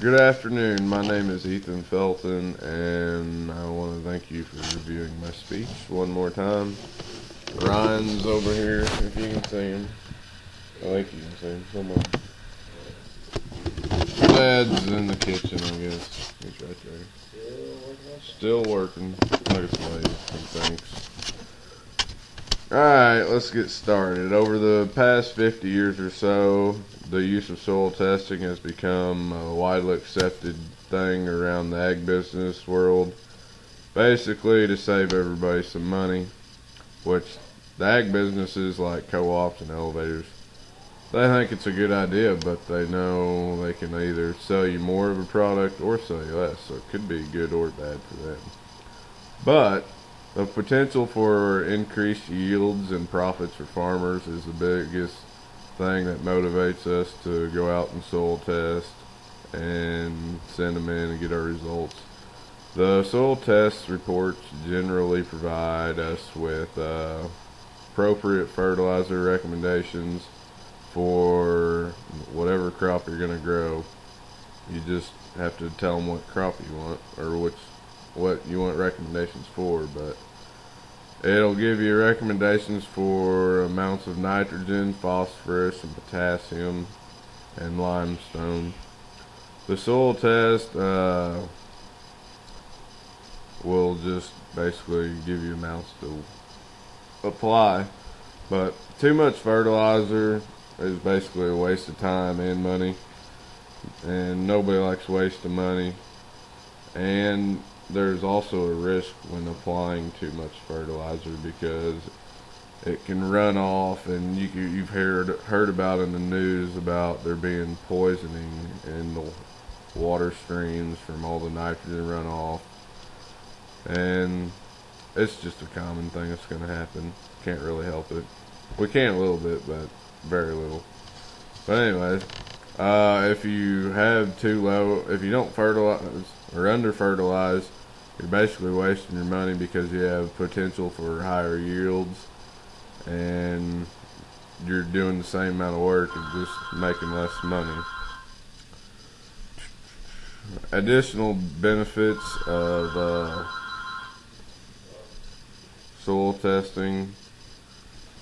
Good afternoon. My name is Ethan Felten, and I want to thank you for reviewing my speech one more time. Ryan's over here, if you can see him. I think you can see him somewhere. Dad's in the kitchen, I guess. He's right there. Still working like a slave, thanks. Alright, let's get started. Over the past 50 years or so, the use of soil testing has become a widely accepted thing around the ag business world, basically to save everybody some money, which the ag businesses like co-ops and elevators, they think it's a good idea, but they know they can either sell you more of a product or sell you less, so it could be good or bad for them. But the potential for increased yields and profits for farmers is the biggest thing that motivates us to go out and soil test and send them in and get our results. The soil test reports generally provide us with appropriate fertilizer recommendations for whatever crop you're going to grow. You just have to tell them what crop you want or what you want recommendations for, but it'll give you recommendations for amounts of nitrogen, phosphorus, and potassium, and limestone. The soil test will just basically give you amounts to apply, but too much fertilizer is basically a waste of time and money, and nobody likes wasting money. And there's also a risk when applying too much fertilizer because it can run off, and you've heard about in the news about there being poisoning in the water streams from all the nitrogen runoff, and it's just a common thing that's going to happen. Can't really help it. We can a little bit, but very little. But anyways, if you have too low, if you don't fertilize or under fertilize, you're basically wasting your money because you have potential for higher yields, and you're doing the same amount of work and just making less money. Additional benefits of soil testing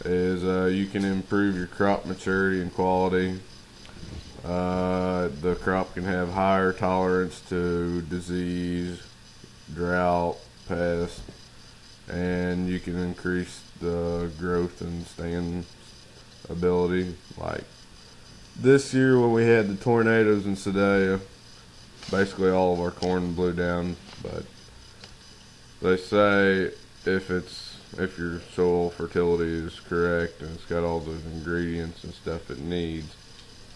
is you can improve your crop maturity and quality. The crop can have higher tolerance to disease, drought, pest, and you can increase the growth and stand ability. Like this year when we had the tornadoes in Sedalia, basically all of our corn blew down, but they say if your soil fertility is correct and it's got all those ingredients and stuff it needs,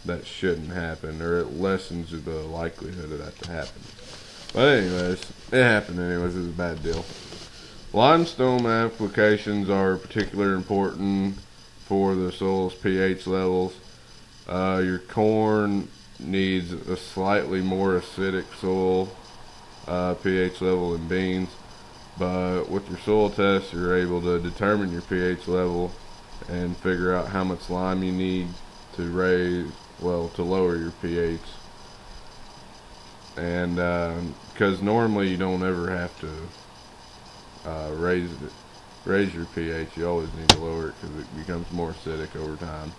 that shouldn't happen, or it lessens the likelihood of that to happen. But anyways, it happened anyways. It was a bad deal. Limestone applications are particularly important for the soil's pH levels. Your corn needs a slightly more acidic soil pH level than beans, but with your soil test you're able to determine your pH level and figure out how much lime you need to lower your pH. And because normally you don't ever have to raise your pH, you always need to lower it because it becomes more acidic over time.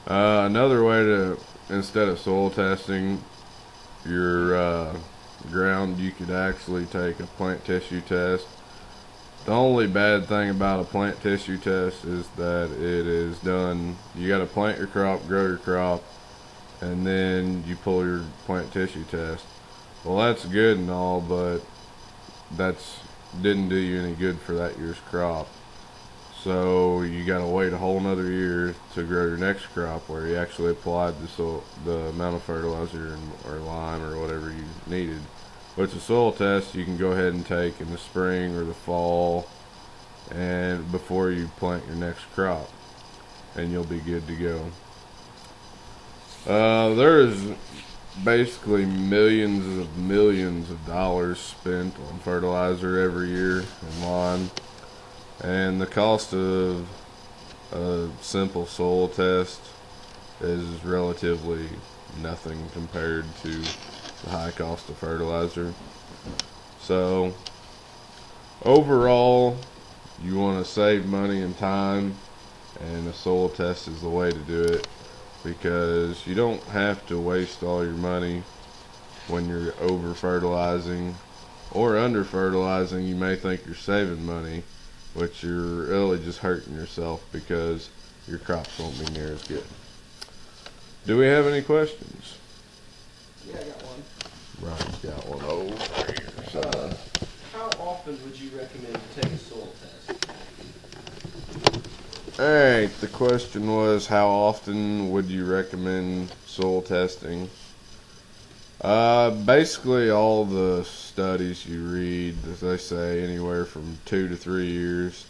Another way to, instead of soil testing your ground, you could actually take a plant tissue test. The only bad thing about a plant tissue test is that it is done, you got to plant your crop, grow your crop, and then you pull your plant tissue test. Well, that's good and all, but that's didn't do you any good for that year's crop. So you got to wait a whole nother year to grow your next crop where you actually applied the amount of fertilizer or lime or whatever you needed. But it's a soil test you can go ahead and take in the spring or the fall, and before you plant your next crop, and you'll be good to go. There's basically millions of dollars spent on fertilizer every year in lawn, and the cost of a simple soil test is relatively nothing compared to the high cost of fertilizer. So overall, you want to save money and time, and a soil test is the way to do it, because you don't have to waste all your money when you're over fertilizing or under fertilizing. You may think you're saving money, which you're really just hurting yourself, because your crops won't be near as good. Do we have any questions? Yeah, I got one. Ryan's got one over here. So, how often would you recommend to take a soil test? alright, the question was, how often would you recommend soil testing? Basically all the studies you read, they say anywhere from 2 to 3 years.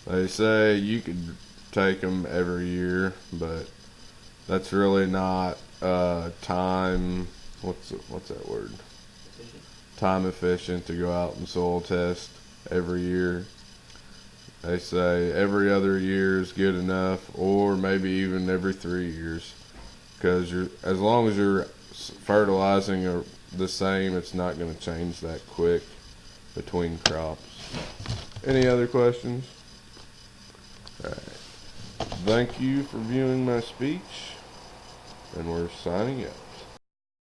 They say you could take them every year, but that's really not time. What's that word? Efficient. Time efficient to go out and soil test every year. They say every other year is good enough, or maybe even every 3 years, because as long as you're fertilizing the same, it's not going to change that quick between crops. Any other questions? All right. Thank you for viewing my speech, and we're signing out.